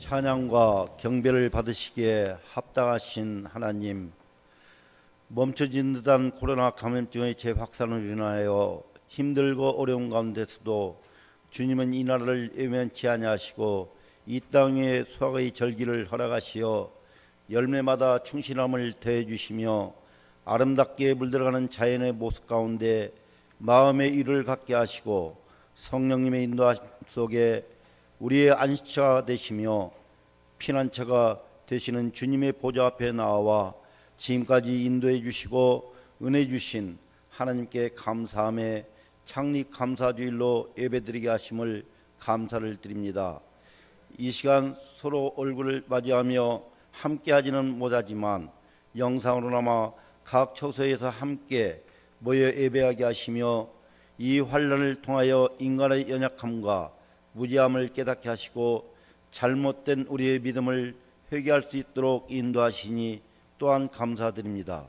찬양과 경배를 받으시기에 합당하신 하나님, 멈춰진 듯한 코로나 감염증의 재확산으로 인하여 힘들고 어려운 가운데서도 주님은 이 나라를 외면치 아니하시고 이 땅 위에 수확의 절기를 허락하시어 열매마다 충실함을 더해 주시며 아름답게 물들어가는 자연의 모습 가운데 마음의 위를 갖게 하시고 성령님의 인도하심 속에 우리의 안식처가 되시며 피난처가 되시는 주님의 보좌 앞에 나와 지금까지 인도해 주시고 은혜 주신 하나님께 감사함에 창립 감사주일로 예배드리게 하심을 감사를 드립니다. 이 시간 서로 얼굴을 마주하며 함께하지는 못하지만 영상으로나마 각 처소에서 함께 모여 예배하게 하시며 이 환난을 통하여 인간의 연약함과 무지함을 깨닫게 하시고 잘못된 우리의 믿음을 회개할 수 있도록 인도하시니 또한 감사드립니다.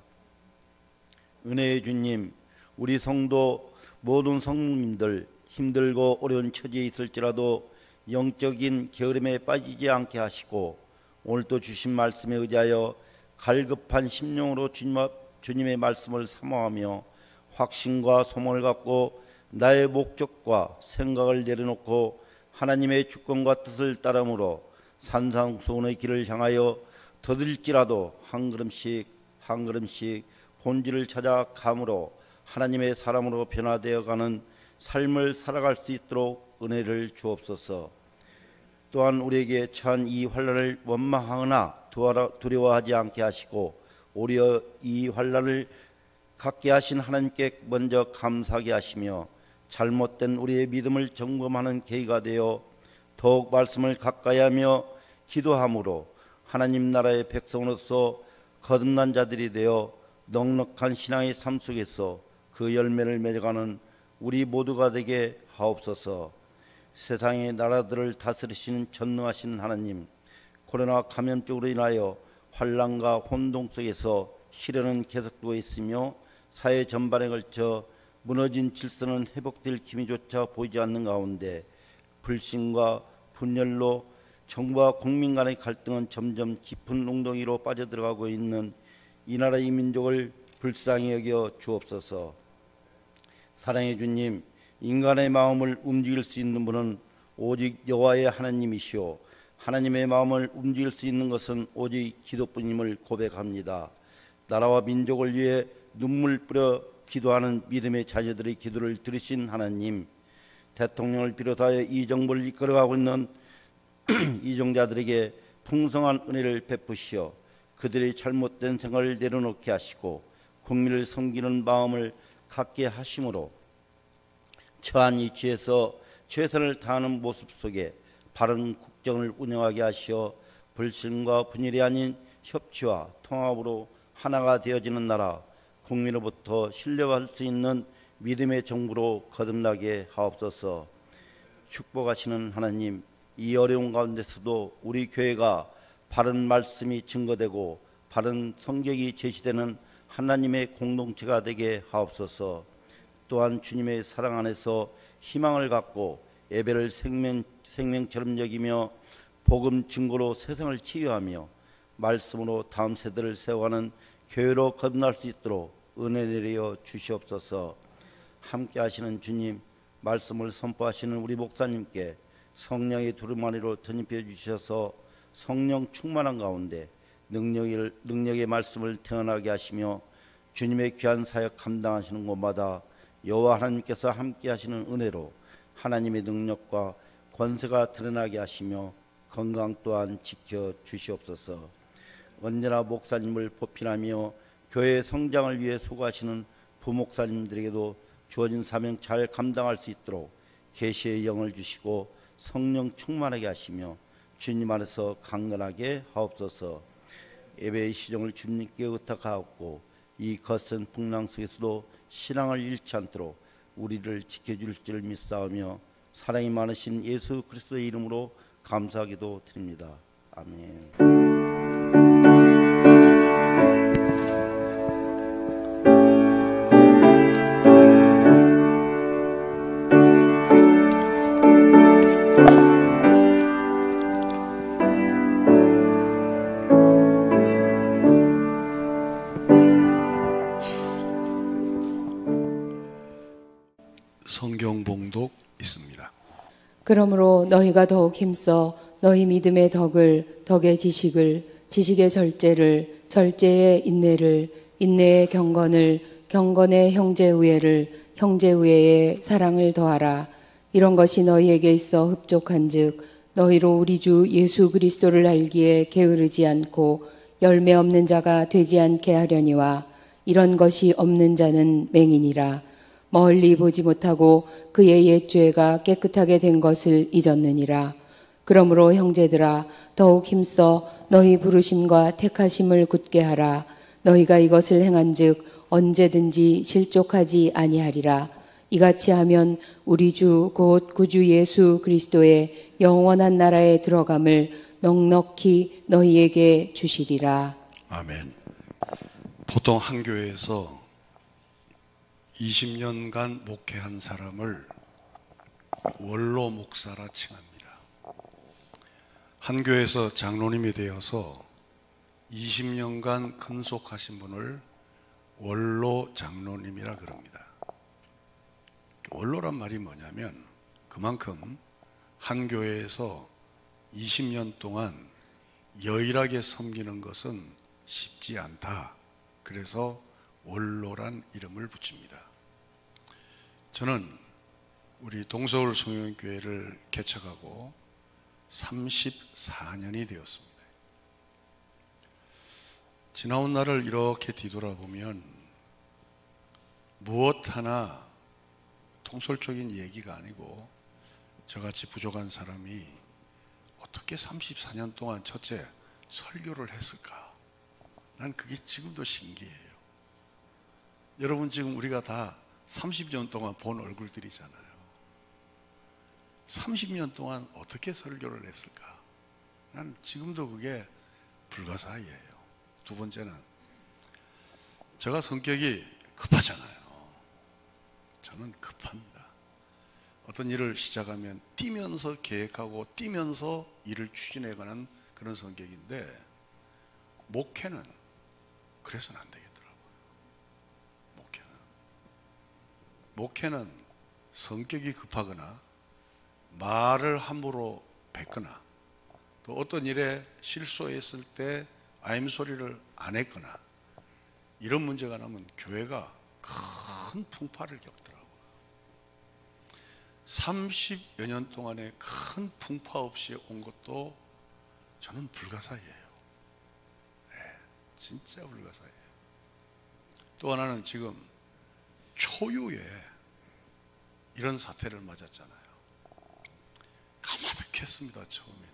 은혜의 주님, 우리 성도 모든 성도님들 힘들고 어려운 처지에 있을지라도 영적인 게으름에 빠지지 않게 하시고 오늘도 주신 말씀에 의지하여 갈급한 심령으로 주님의 말씀을 사모하며 확신과 소망을 갖고 나의 목적과 생각을 내려놓고 하나님의 주권과 뜻을 따름으로 산상수훈의 길을 향하여 더딜지라도 한 걸음씩 한 걸음씩 본질을 찾아 감으로 하나님의 사람으로 변화되어 가는 삶을 살아갈 수 있도록 은혜를 주옵소서. 또한 우리에게 처한 이 환난을 원망하거나 두려워하지 않게 하시고 오히려 이 환난을 갖게 하신 하나님께 먼저 감사하게 하시며 잘못된 우리의 믿음을 점검하는 계기가 되어 더욱 말씀을 가까이 하며 기도함으로 하나님 나라의 백성으로서 거듭난 자들이 되어 넉넉한 신앙의 삶 속에서 그 열매를 맺어가는 우리 모두가 되게 하옵소서. 세상의 나라들을 다스리시는 전능하신 하나님, 코로나 감염증으로 인하여 환난과 혼동 속에서 시련은 계속되고 있으며 사회 전반에 걸쳐 무너진 질서는 회복될 기미조차 보이지 않는 가운데 불신과 분열로 정부와 국민 간의 갈등은 점점 깊은 웅덩이로 빠져들어가고 있는 이 나라의 민족을 불쌍히 여겨 주옵소서. 사랑의 주님, 인간의 마음을 움직일 수 있는 분은 오직 여호와의 하나님이시오 하나님의 마음을 움직일 수 있는 것은 오직 기도뿐임을 고백합니다. 나라와 민족을 위해 눈물 뿌려 기도하는 믿음의 자녀들의 기도를 들으신 하나님, 대통령을 비롯하여 이 정부를 이끌어가고 있는 이종자들에게 풍성한 은혜를 베푸시어 그들의 잘못된 생각을 내려놓게 하시고 국민을 섬기는 마음을 갖게 하심으로 처한 위치에서 최선을 다하는 모습 속에 바른 국정을 운영하게 하시어 불신과 분열이 아닌 협치와 통합으로 하나가 되어지는 나라, 국민으로부터 신뢰할 수 있는 믿음의 정부로 거듭나게 하옵소서. 축복하시는 하나님, 이 어려운 가운데서도 우리 교회가 바른 말씀이 증거되고 바른 성경이 제시되는 하나님의 공동체가 되게 하옵소서. 또한 주님의 사랑 안에서 희망을 갖고 예배를 생명처럼 여기며 복음 증거로 세상을 치유하며 말씀으로 다음 세대를 세워가는 교회로 거듭날 수 있도록 은혜 내려 주시옵소서. 함께 하시는 주님, 말씀을 선포하시는 우리 목사님께 성령의 두루마리로 덧입혀 주셔서 성령 충만한 가운데 능력의 말씀을 태어나게 하시며 주님의 귀한 사역 감당하시는 곳마다 여호와 하나님께서 함께 하시는 은혜로 하나님의 능력과 권세가 드러나게 하시며 건강 또한 지켜 주시옵소서. 언제나 목사님을 보필하며 교회의 성장을 위해 수고하시는 부목사님들에게도 주어진 사명 잘 감당할 수 있도록 계시의 영을 주시고 성령 충만하게 하시며 주님 안에서 강건하게 하옵소서. 예배의 시종을 주님께 의탁하옵고 이 거센 풍랑 속에서도 신앙을 잃지 않도록 우리를 지켜줄 줄 믿사오며 사랑이 많으신 예수 그리스도의 이름으로 감사하기도 드립니다. 아멘. 성경 봉독 있습니다. 그러므로 너희가 더욱 힘써 너희 믿음의 덕을, 덕의 지식을, 지식의 절제를, 절제의 인내를, 인내의 경건을, 경건의 형제 우애를, 형제 우애의 사랑을 더하라. 이런 것이 너희에게 있어 흡족한즉 너희로 우리 주 예수 그리스도를 알기에 게으르지 않고 열매 없는 자가 되지 않게 하려니와 이런 것이 없는 자는 맹인이라. 멀리 보지 못하고 그의 옛 죄가 깨끗하게 된 것을 잊었느니라. 그러므로 형제들아 더욱 힘써 너희 부르심과 택하심을 굳게 하라. 너희가 이것을 행한즉 언제든지 실족하지 아니하리라. 이같이 하면 우리 주 곧 구주 예수 그리스도의 영원한 나라에 들어감을 넉넉히 너희에게 주시리라. 아멘. 보통 한 교회에서 20년간 목회한 사람을 원로 목사라 칭합니다. 한 교회에서 장로님이 되어서 20년간 근속하신 분을 원로 장로님이라 그럽니다. 원로란 말이 뭐냐면 그만큼 한 교회에서 20년 동안 여일하게 섬기는 것은 쉽지 않다. 그래서 원로란 이름을 붙입니다. 저는 우리 동서울 성령교회를 개척하고 34년이 되었습니다. 지나온 날을 이렇게 뒤돌아보면 무엇 하나 통솔적인 얘기가 아니고 저같이 부족한 사람이 어떻게 34년 동안 첫째 설교를 했을까? 난 그게 지금도 신기해요. 여러분 지금 우리가 다 30년 동안 본 얼굴들이잖아요. 30년 동안 어떻게 설교를 했을까? 난 지금도 그게 불가사의예요. 두 번째는 제가 성격이 급하잖아요. 저는 급합니다. 어떤 일을 시작하면 뛰면서 계획하고 뛰면서 일을 추진해가는 그런 성격인데 목회는 그래서는 안 되겠더라고요. 목회는 성격이 급하거나 말을 함부로 뱉거나 또 어떤 일에 실수했을 때 아임 소리를 안 했거나 이런 문제가 나면 교회가 큰 풍파를 겪더라고요. 30여 년 동안에 큰 풍파 없이 온 것도 저는 불가사의예요. 네, 진짜 불가사의예요. 또 하나는 지금 초유에 이런 사태를 맞았잖아요. 까마득했습니다. 처음에는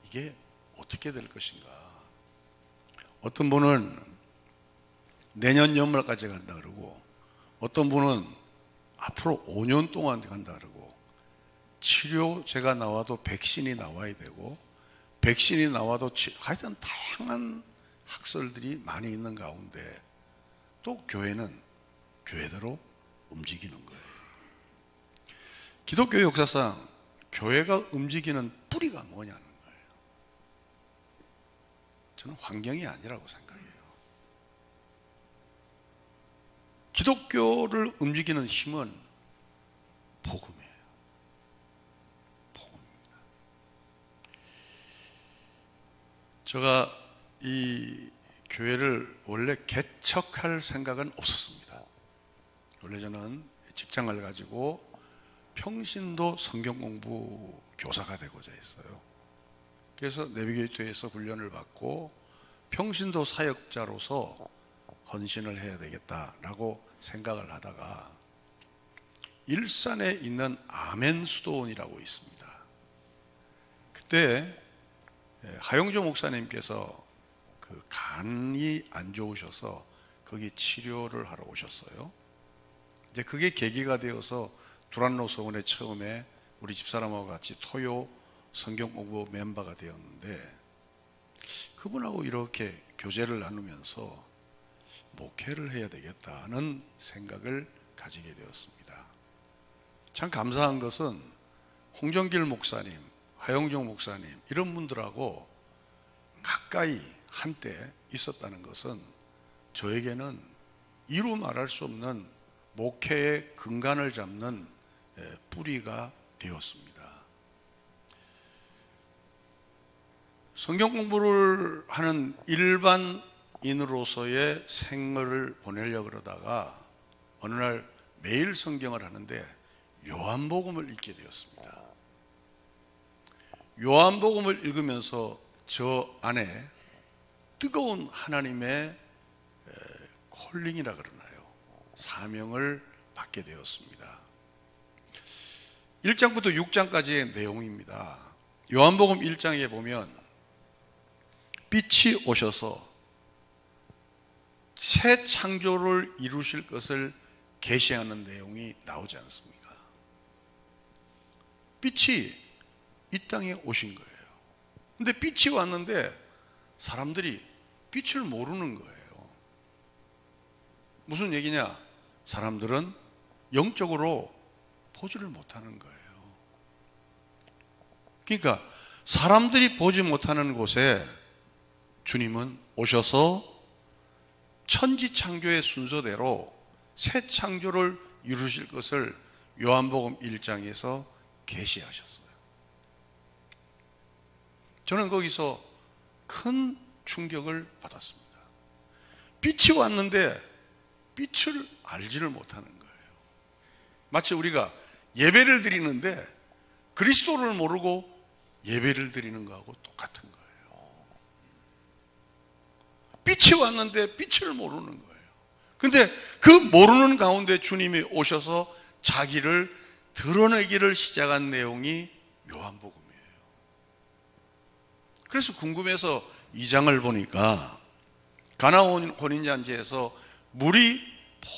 이게 어떻게 될 것인가. 어떤 분은 내년 연말까지 간다 그러고 어떤 분은 앞으로 5년 동안 간다 그러고 치료제가 나와도 백신이 나와야 되고 백신이 나와도 하여튼 다양한 학설들이 많이 있는 가운데 또 교회는 교회대로 움직이는 거예요. 기독교 역사상 교회가 움직이는 뿌리가 뭐냐는 거예요. 저는 환경이 아니라고 생각해요. 기독교를 움직이는 힘은 복음이에요. 복음입니다. 제가 이 교회를 원래 개척할 생각은 없었습니다. 원래 저는 직장을 가지고 평신도 성경공부 교사가 되고자 했어요. 그래서 내비게이터에서 훈련을 받고 평신도 사역자로서 헌신을 해야 되겠다라고 생각을 하다가 일산에 있는 아멘수도원이라고 있습니다. 그때 하영조 목사님께서 그 간이 안 좋으셔서 거기 치료를 하러 오셨어요. 이제 그게 계기가 되어서 두란노 서원에 처음에 우리 집사람하고 같이 토요 성경 공부 멤버가 되었는데 그분하고 이렇게 교제를 나누면서 목회를 해야 되겠다는 생각을 가지게 되었습니다. 참 감사한 것은 홍정길 목사님, 하영종 목사님 이런 분들하고 가까이 한때 있었다는 것은 저에게는 이루 말할 수 없는 목회의 근간을 잡는 뿌리가 되었습니다. 성경 공부를 하는 일반인으로서의 생활을 보내려고 그러다가 어느 날 매일 성경을 하는데 요한복음을 읽게 되었습니다. 요한복음을 읽으면서 저 안에 뜨거운 하나님의 콜링이라 그러나요? 사명을 받게 되었습니다. 1장부터 6장까지의 내용입니다. 요한복음 1장에 보면 빛이 오셔서 새 창조를 이루실 것을 계시하는 내용이 나오지 않습니까? 빛이 이 땅에 오신 거예요. 근데 빛이 왔는데 사람들이 빛을 모르는 거예요. 무슨 얘기냐? 사람들은 영적으로 보지를 못하는 거예요. 그러니까 사람들이 보지 못하는 곳에 주님은 오셔서 천지창조의 순서대로 새 창조를 이루실 것을 요한복음 1장에서 계시하셨어요. 저는 거기서 큰 충격을 받았습니다. 빛이 왔는데 빛을 알지를 못하는 거예요. 마치 우리가 예배를 드리는데 그리스도를 모르고 예배를 드리는 거하고 똑같은 거예요. 빛이 왔는데 빛을 모르는 거예요. 근데 그 모르는 가운데 주님이 오셔서 자기를 드러내기를 시작한 내용이 요한복음이에요. 그래서 궁금해서 2장을 보니까 가나 혼인잔치에서 물이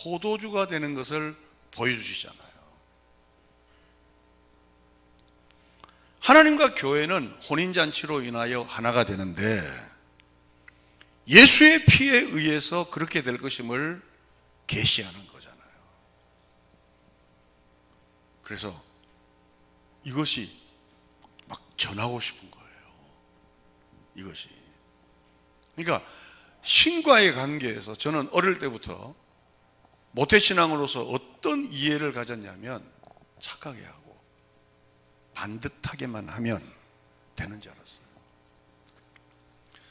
포도주가 되는 것을 보여주시잖아요. 하나님과 교회는 혼인잔치로 인하여 하나가 되는데 예수의 피에 의해서 그렇게 될 것임을 계시하는 거잖아요. 그래서 이것이 막 전하고 싶은 거예요. 이것이. 그러니까 신과의 관계에서 저는 어릴 때부터 모태신앙으로서 어떤 이해를 가졌냐면 착하게 하고 반듯하게만 하면 되는 줄 알았어요.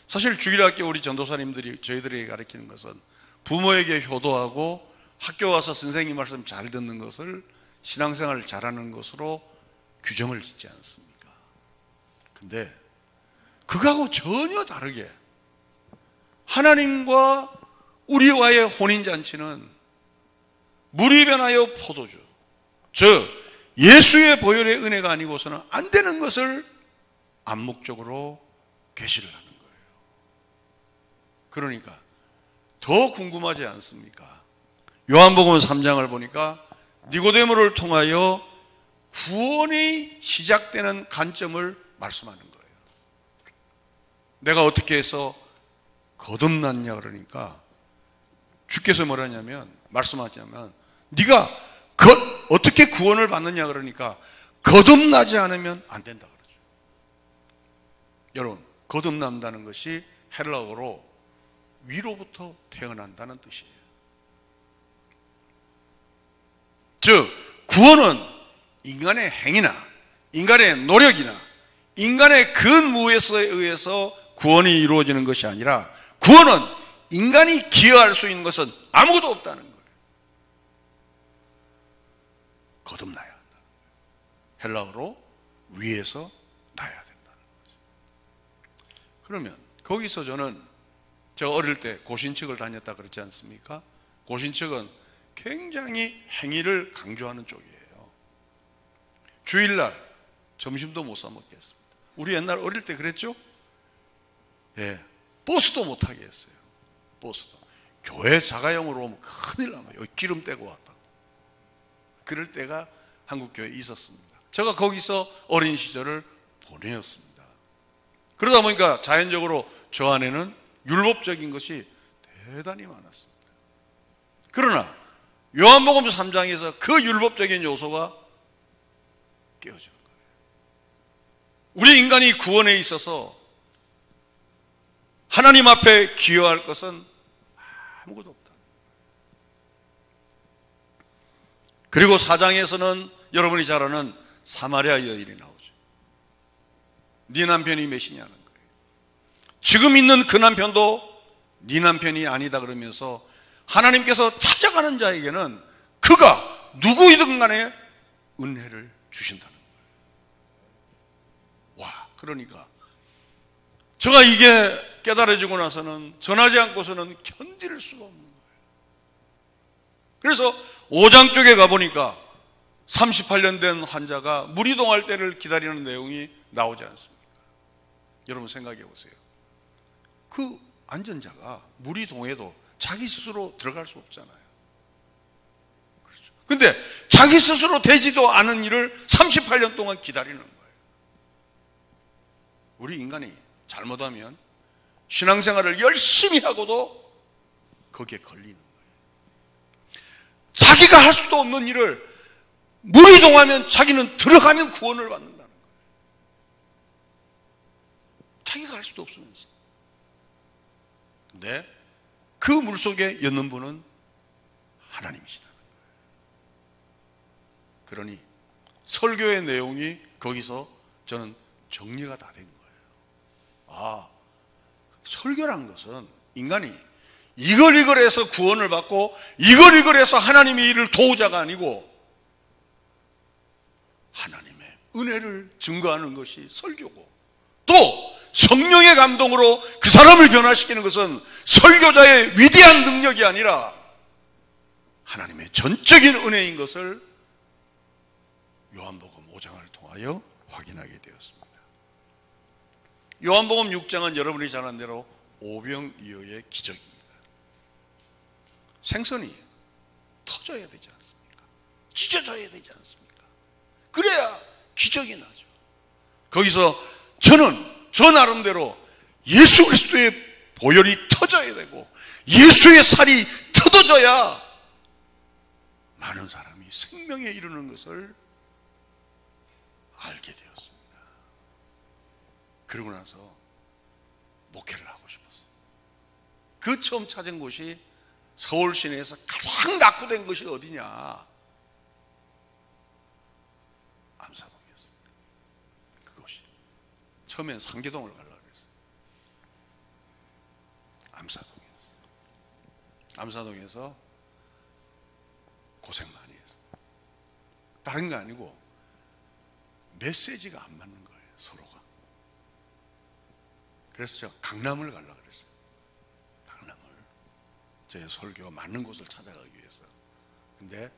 사실 주일학교 우리 전도사님들이 저희들에게 가르치는 것은 부모에게 효도하고 학교 와서 선생님 말씀 잘 듣는 것을 신앙생활을 잘하는 것으로 규정을 짓지 않습니까? 근데 그거하고 전혀 다르게 하나님과 우리와의 혼인잔치는 물이 변하여 포도주, 즉 예수의 보혈의 은혜가 아니고서는 안 되는 것을 암묵적으로 계시를 하는 거예요. 그러니까 더 궁금하지 않습니까? 요한복음 3장을 보니까 니고데모를 통하여 구원이 시작되는 관점을 말씀하는 거예요. 내가 어떻게 해서 거듭났냐 그러니까 주께서 뭐라냐면 말씀하시냐면 네가 어떻게 구원을 받느냐 그러니까 거듭나지 않으면 안 된다 그러죠. 여러분, 거듭난다는 것이 헬라어로 위로부터 태어난다는 뜻이에요. 즉 구원은 인간의 행위나 인간의 노력이나 인간의 근무에서에 의해서 구원이 이루어지는 것이 아니라 구원은 인간이 기여할 수 있는 것은 아무것도 없다는 거예요. 거듭나야 한다. 헬라어로 위에서 나야 된다는 거죠. 그러면 거기서 저는 제가 어릴 때 고신측을 다녔다 그랬지 않습니까? 고신측은 굉장히 행위를 강조하는 쪽이에요. 주일날 점심도 못 사 먹겠습니다. 우리 옛날 어릴 때 그랬죠? 예, 버스도 못 타게 했어요. 버스도. 교회 자가용으로 오면 큰일 나요. 여기 기름 떼고 왔다고. 그럴 때가 한국교회에 있었습니다. 제가 거기서 어린 시절을 보내었습니다. 그러다 보니까 자연적으로 저 안에는 율법적인 것이 대단히 많았습니다. 그러나 요한복음 3장에서 그 율법적인 요소가 깨어지는 거예요. 우리 인간이 구원에 있어서 하나님 앞에 기여할 것은 아무것도 없다. 그리고 4장에서는 여러분이 잘 아는 사마리아 여인이 나오죠. 네 남편이 몇이냐는 거예요. 지금 있는 그 남편도 네 남편이 아니다 그러면서 하나님께서 찾아가는 자에게는 그가 누구이든 간에 은혜를 주신다는 거예요. 와, 그러니까 제가 이게 깨달아지고 나서는 전하지 않고서는 견딜 수가 없는 거예요. 그래서 5장 쪽에 가보니까 38년 된 환자가 물이 동할 때를 기다리는 내용이 나오지 않습니까? 여러분 생각해 보세요. 그 안전자가 물이 동해도 자기 스스로 들어갈 수 없잖아요. 그렇죠. 근데 자기 스스로 되지도 않은 일을 38년 동안 기다리는 거예요. 우리 인간이 잘못하면 신앙생활을 열심히 하고도 거기에 걸리는 거예요. 자기가 할 수도 없는 일을 물이 동하면 자기는 들어가면 구원을 받는다는 거예요. 자기가 할 수도 없으면서. 근데 그 물속에 였는 분은 하나님이시다. 그러니 설교의 내용이 거기서 저는 정리가 다 된 거예요. 아, 설교란 것은 인간이 이걸 해서 구원을 받고 이걸 해서 하나님의 일을 도우자가 아니고 하나님의 은혜를 증거하는 것이 설교고, 또 성령의 감동으로 그 사람을 변화시키는 것은 설교자의 위대한 능력이 아니라 하나님의 전적인 은혜인 것을 요한복음 5장을 통하여 확인하게 되었습니다. 요한복음 6장은 여러분이 잘 아는 대로 오병이어의 기적입니다. 생선이 터져야 되지 않습니까? 찢어져야 되지 않습니까? 그래야 기적이 나죠. 거기서 저는 저 나름대로 예수 그리스도의 보혈이 터져야 되고 예수의 살이 터져야 많은 사람이 생명에 이르는 것을 알게 되었습니다. 그러고 나서 목회를 하고 싶었어요. 그 처음 찾은 곳이 서울 시내에서 가장 낙후된 것이 어디냐? 암사동이었어요. 그곳이. 처음엔 상계동을 가려고 그랬어요. 암사동이었어요. 암사동에서 고생 많이 했어요. 다른 게 아니고 메시지가 안 맞는 거예요, 서로가. 그래서 제가 강남을 가려고 그랬어요. 강남을. 제 설교가 맞는 곳을 찾아가기 위해서. 근데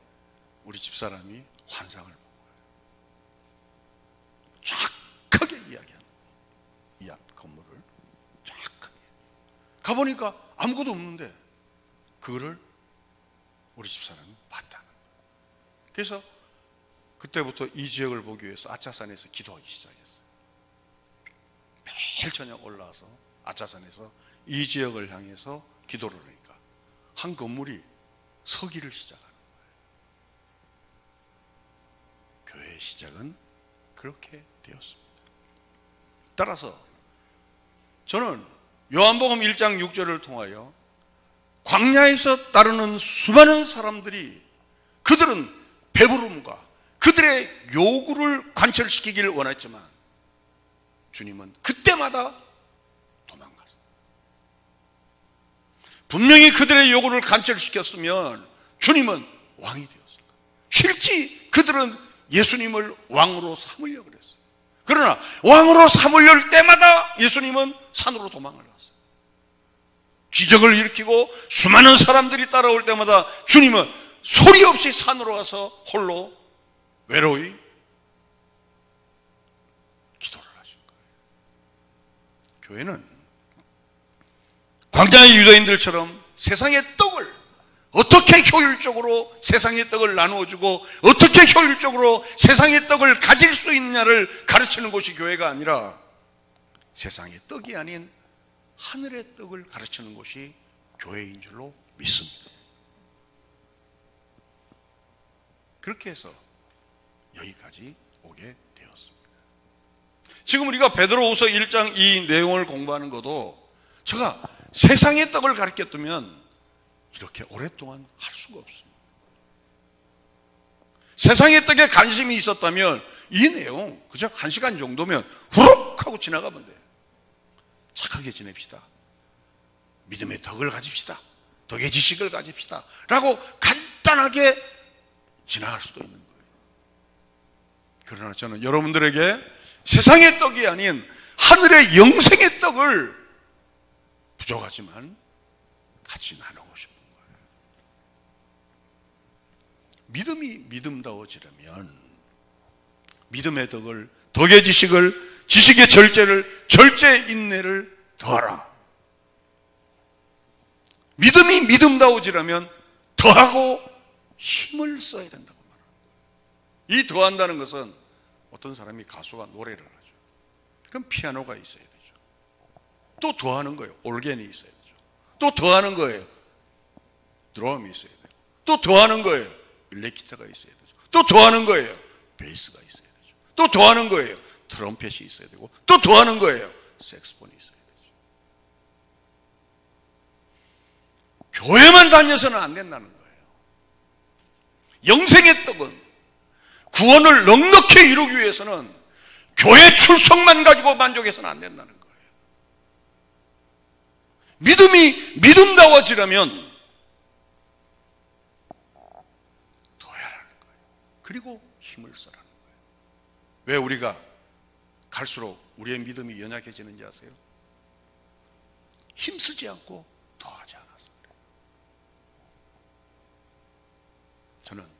우리 집사람이 환상을 본 거예요. 쫙하게 이야기하는 거예요. 이 앞 건물을 쫙하게. 가보니까 아무것도 없는데 그거를 우리 집사람이 봤다는 거예요. 그래서 그때부터 이 지역을 보기 위해서 아차산에서 기도하기 시작했어요. 매일 저녁 올라와서 아차산에서 이 지역을 향해서 기도를 하니까 한 건물이 서기를 시작하는 거예요. 교회의 시작은 그렇게 되었습니다. 따라서 저는 요한복음 1장 6절을 통하여 광야에서 따르는 수많은 사람들이 그들은 배부름과 그들의 요구를 관철시키기를 원했지만 주님은 그때마다 도망갔어요. 분명히 그들의 요구를 관철시켰으면 주님은 왕이 되었을 거예요. 실제 그들은 예수님을 왕으로 삼으려고 그랬어요. 그러나 왕으로 삼으려 때마다 예수님은 산으로 도망을 갔어요. 기적을 일으키고 수많은 사람들이 따라올 때마다 주님은 소리 없이 산으로 가서 홀로 외로이 기도를 하신 거예요. 교회는 광야의 유대인들처럼 세상의 떡을 어떻게 효율적으로 세상의 떡을 나누어주고 어떻게 효율적으로 세상의 떡을 가질 수 있느냐를 가르치는 곳이 교회가 아니라 세상의 떡이 아닌 하늘의 떡을 가르치는 곳이 교회인 줄로 믿습니다. 그렇게 해서 여기까지 오게 되었습니다. 지금 우리가 베드로후서 1장 이 내용을 공부하는 것도 제가 세상의 떡을 가르쳤다면 이렇게 오랫동안 할 수가 없습니다. 세상의 떡에 관심이 있었다면 이 내용 그저 1시간 정도면 후룩 하고 지나가면 돼요. 착하게 지냅시다. 믿음의 덕을 가집시다. 덕의 지식을 가집시다. 라고 간단하게 지나갈 수도 있는 거예요. 그러나 저는 여러분들에게 세상의 떡이 아닌 하늘의 영생의 떡을 부족하지만 같이 나누고 싶은 거예요. 믿음이 믿음다워지려면 믿음의 덕을, 덕의 지식을, 지식의 절제를, 절제의 인내를 더하라. 믿음이 믿음다워지려면 더하고 힘을 써야 된다고 말합니다. 이 더한다는 것은 어떤 사람이 가수가 노래를 하죠. 그럼 피아노가 있어야 되죠. 또 더하는 거예요. 올겐이 있어야 되죠. 또 더하는 거예요. 드럼이 있어야 되고. 또 더하는 거예요. 일렉기타가 있어야 되죠. 또 더하는 거예요. 베이스가 있어야 되죠. 또 더하는 거예요. 트럼펫이 있어야 되고. 또 더하는 거예요. 색스폰이 있어야 되죠. 교회만 다녀서는 안 된다는 거예요. 영생의 떡은 구원을 넉넉히 이루기 위해서는 교회 출석만 가지고 만족해서는 안 된다는 거예요. 믿음이 믿음다워지려면 도야라는 거예요. 그리고 힘을 써라는 거예요. 왜 우리가 갈수록 우리의 믿음이 연약해지는지 아세요? 힘쓰지 않고 더하지 않아서 그래요. 저는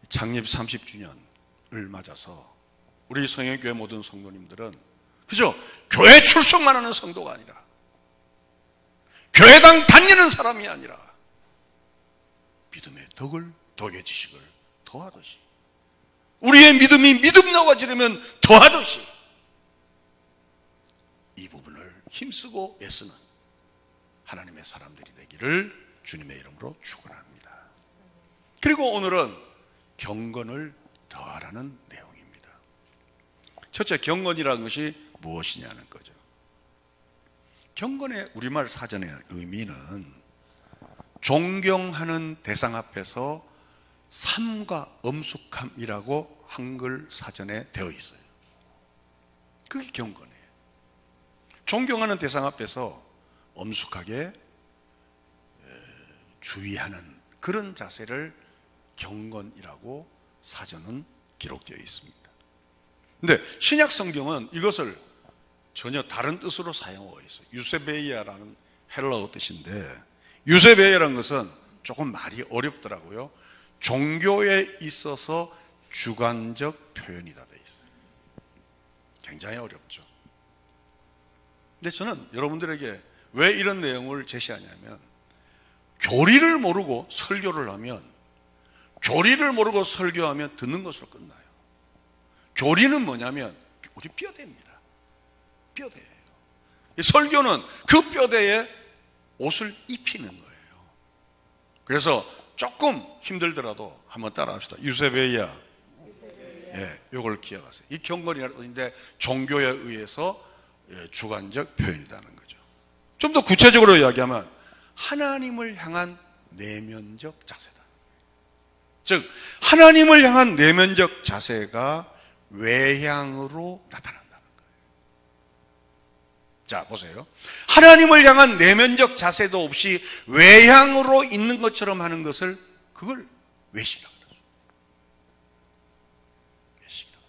창립 30주년을 맞아서 우리 성형교회 모든 성도님들은 그저 교회 출석만 하는 성도가 아니라 교회당 다니는 사람이 아니라 믿음의 덕을, 덕의 지식을 더하듯이 우리의 믿음이 믿음다워지려면 더하듯이 이 부분을 힘쓰고 애쓰는 하나님의 사람들이 되기를 주님의 이름으로 축원합니다. 그리고 오늘은 경건을 더하라는 내용입니다. 첫째, 경건이라는 것이 무엇이냐는 거죠. 경건의 우리말 사전의 의미는 존경하는 대상 앞에서 삼과 엄숙함이라고 한글 사전에 되어 있어요. 그게 경건이에요. 존경하는 대상 앞에서 엄숙하게 주의하는 그런 자세를 경건이라고 사전은 기록되어 있습니다. 근데 신약 성경은 이것을 전혀 다른 뜻으로 사용하고 있어요. 유세베이아라는 헬라어 뜻인데, 유세베이아라는 것은 조금 말이 어렵더라고요. 종교에 있어서 주관적 표현이다 되어 있어요. 굉장히 어렵죠. 근데 저는 여러분들에게 왜 이런 내용을 제시하냐면, 교리를 모르고 설교를 하면, 교리를 모르고 설교하면 듣는 것으로 끝나요. 교리는 뭐냐면 우리 뼈대입니다. 뼈대예요. 설교는 그 뼈대에 옷을 입히는 거예요. 그래서 조금 힘들더라도 한번 따라합시다. 유세베이아. 예, 이걸 기억하세요. 이 경건이라는 뜻인데 종교에 의해서 주관적 표현이라는 거죠. 좀 더 구체적으로 이야기하면 하나님을 향한 내면적 자세다. 즉 하나님을 향한 내면적 자세가 외향으로 나타난다는 거예요. 자, 보세요. 하나님을 향한 내면적 자세도 없이 외향으로 있는 것처럼 하는 것을 그걸 외식이라고 그러죠. 외식이라고.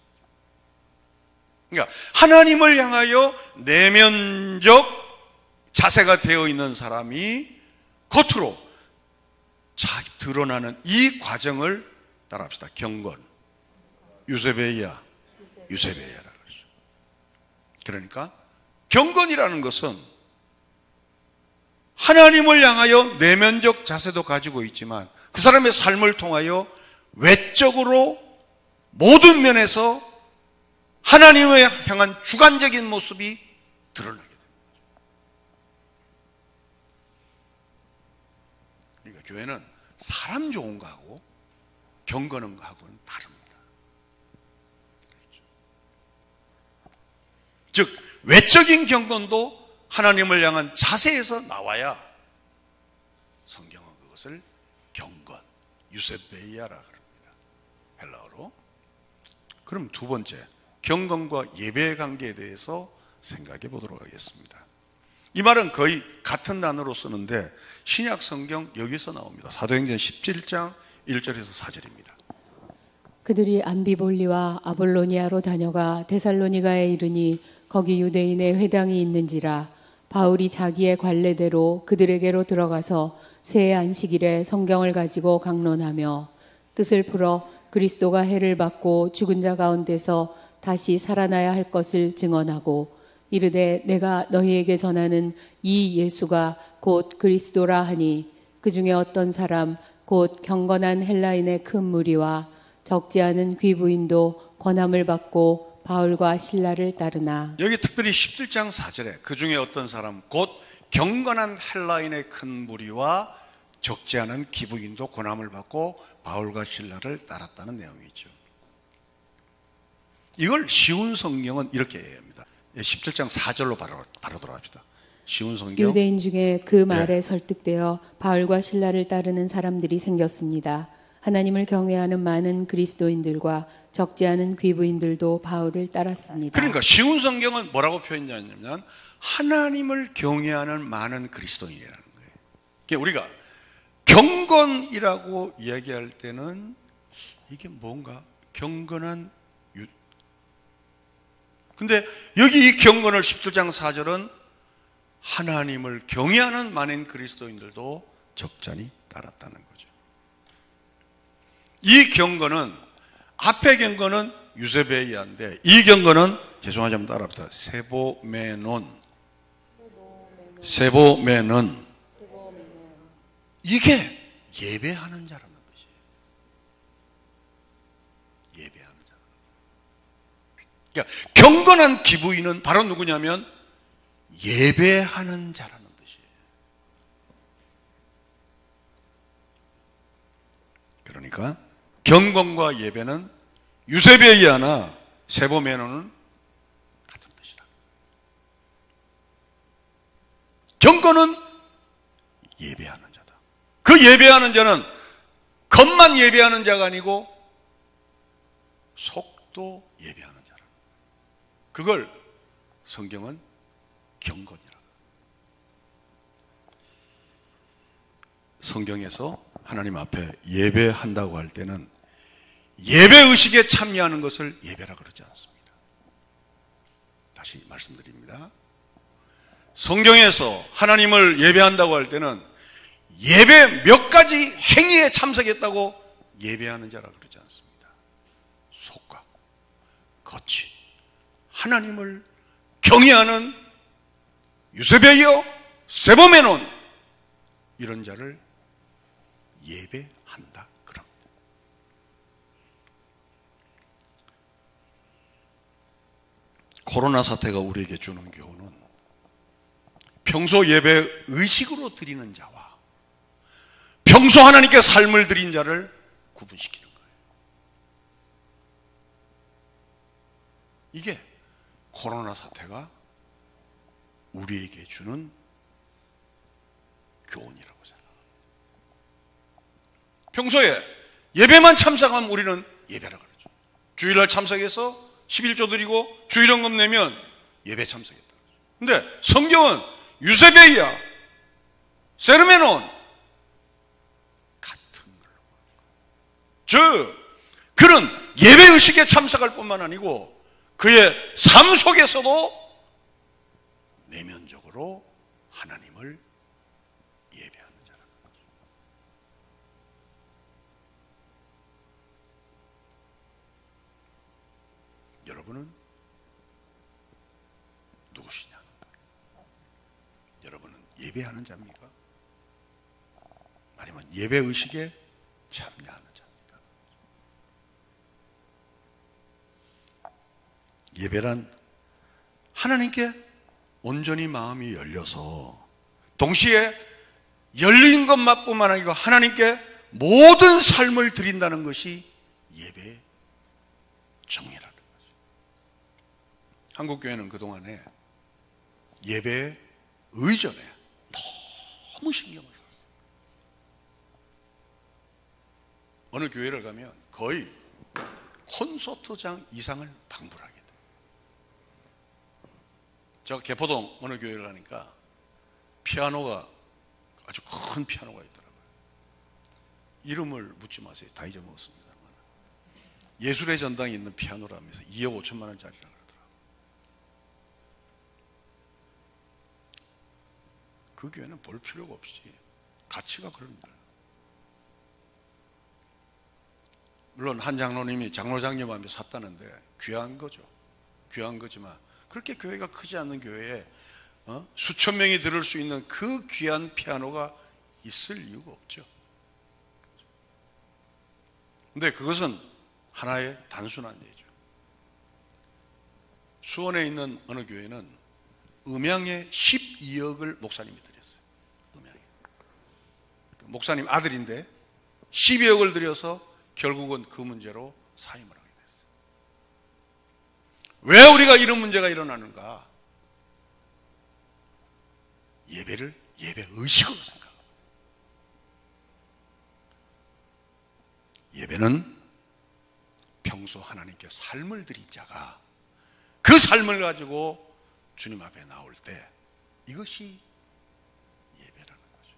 그러니까 하나님을 향하여 내면적 자세가 되어 있는 사람이 겉으로 드러나는 이 과정을 따라합시다. 경건. 유세베이아라고 그러죠. 그러니까 경건이라는 것은 하나님을 향하여 내면적 자세도 가지고 있지만 그 사람의 삶을 통하여 외적으로 모든 면에서 하나님을 향한 주관적인 모습이 드러나게 됩니다. 그러니까 교회는 사람 좋은 거하고 경건한 거하고는 다릅니다. 즉 외적인 경건도 하나님을 향한 자세에서 나와야 성경은 그것을 경건, 유세베이아라 그럽니다. 그럼 두 번째, 경건과 예배의 관계에 대해서 생각해 보도록 하겠습니다. 이 말은 거의 같은 단어로 쓰는데 신약 성경 여기서 나옵니다. 사도행전 17장 1절에서 4절입니다. 그들이 암비볼리와 아볼로니아로 다녀가 데살로니가에 이르니 거기 유대인의 회당이 있는지라 바울이 자기의 관례대로 그들에게로 들어가서 새 안식일에 성경을 가지고 강론하며 뜻을 풀어 그리스도가 해를 받고 죽은 자 가운데서 다시 살아나야 할 것을 증언하고 이르되 내가 너희에게 전하는 이 예수가 곧 그리스도라 하니 그 중에 어떤 사람 곧 경건한 헬라인의 큰 무리와 적지 않은 귀부인도 권함을 받고 바울과 신라를 따르나. 여기 특별히 17장 4절에 그 중에 어떤 사람 곧 경건한 헬라인의 큰 무리와 적지 않은 귀부인도 권함을 받고 바울과 신라를 따랐다는 내용이죠. 이걸 쉬운 성경은 이렇게 이해합니다. 17장 4절로 바로 돌아갑시다. 쉬운 성경. 유대인 중에 그 말에 설득되어 바울과 신라를 따르는 사람들이 생겼습니다. 하나님을 경외하는 많은 그리스도인들과 적지 않은 귀부인들도 바울을 따랐습니다. 그러니까 쉬운 성경은 뭐라고 표현하냐면 하나님을 경외하는 많은 그리스도인이라는 거예요. 그러니까 우리가 경건이라고 이야기할 때는 이게 뭔가 경건한 근데 여기 이 경건을 17장 4절은 하나님을 경외하는 많은 그리스도인들도 적잖이 따랐다는 거죠. 이 경건은 앞의 경건은 유세베이아인데 이 경건은 죄송하지만 따라합시다. 세보메논 이게 예배하는 자라는 것이에요. 예배하는 자. 그러니까 경건한 기부인은 바로 누구냐면 예배하는 자라는 것이에요. 그러니까 경건과 예배는 유세베이아나 세보메논은 같은 뜻이라. 경건은 예배하는 자다. 그 예배하는 자는 겉만 예배하는 자가 아니고 속도 예배하는 자라. 그걸 성경은 경건이라. 성경에서 하나님 앞에 예배한다고 할 때는 예배의식에 참여하는 것을 예배라 그러지 않습니다. 다시 말씀드립니다. 성경에서 하나님을 예배한다고 할 때는 예배 몇 가지 행위에 참석했다고 예배하는 자라 그러지 않습니다. 속과 겉이 하나님을 경외하는 유세베이어, 세보메논 이런 자를 예배한다 그럽니다. 코로나 사태가 우리에게 주는 교훈은 평소 예배 의식으로 드리는 자와 평소 하나님께 삶을 드린 자를 구분시키는 거예요. 이게 코로나 사태가 우리에게 주는 교훈이라고 생각합니다. 평소에 예배만 참석하면 우리는 예배라 그러죠. 주일날 참석해서 11조 드리고 주일헌금 내면 예배 참석했다. 근데 성경은 유세베이아, 세르메논 같은 걸로. 즉 그는 예배의식에 참석할 뿐만 아니고 그의 삶 속에서도 내면적으로 하나님을 예배하는 자라는 거죠. 여러분은 누구시냐? 여러분은 예배하는 자입니까? 아니면 예배의식에 참여하는 자입니까? 예배란 하나님께 온전히 마음이 열려서 동시에 열린 것만뿐만 아니고 하나님께 모든 삶을 드린다는 것이 예배의 정의라는 거죠. 한국교회는 그동안에 예배의 의전에 너무 신경을 썼어요. 어느 교회를 가면 거의 콘서트장 이상을 방불하게 돼요. 제가 개포동 어느 교회를 가니까 피아노가 아주 큰 피아노가 있더라고요. 이름을 묻지 마세요. 다 잊어먹었습니다. 예술의 전당에 있는 피아노라면서 2억 5천만 원짜리라 그러더라고요. 그 교회는 볼 필요가 없이 가치가 그런 거예요. 물론 한 장로님이 장로장님 앞에 샀다는데 귀한 거죠. 귀한 거지만 그렇게 교회가 크지 않는 교회에 수천 명이 들을 수 있는 그 귀한 피아노가 있을 이유가 없죠. 근데 그것은 하나의 단순한 예죠. 수원에 있는 어느 교회는 음향에 12억을 목사님이 들였어요. 음향에. 목사님 아들인데 12억을 들여서 결국은 그 문제로 사임을 하게 됐어요. 왜 우리가 이런 문제가 일어나는가? 예배 의식으로 생각합니다. 예배는 평소 하나님께 삶을 드린 자가 그 삶을 가지고 주님 앞에 나올 때 이것이 예배라는 거죠.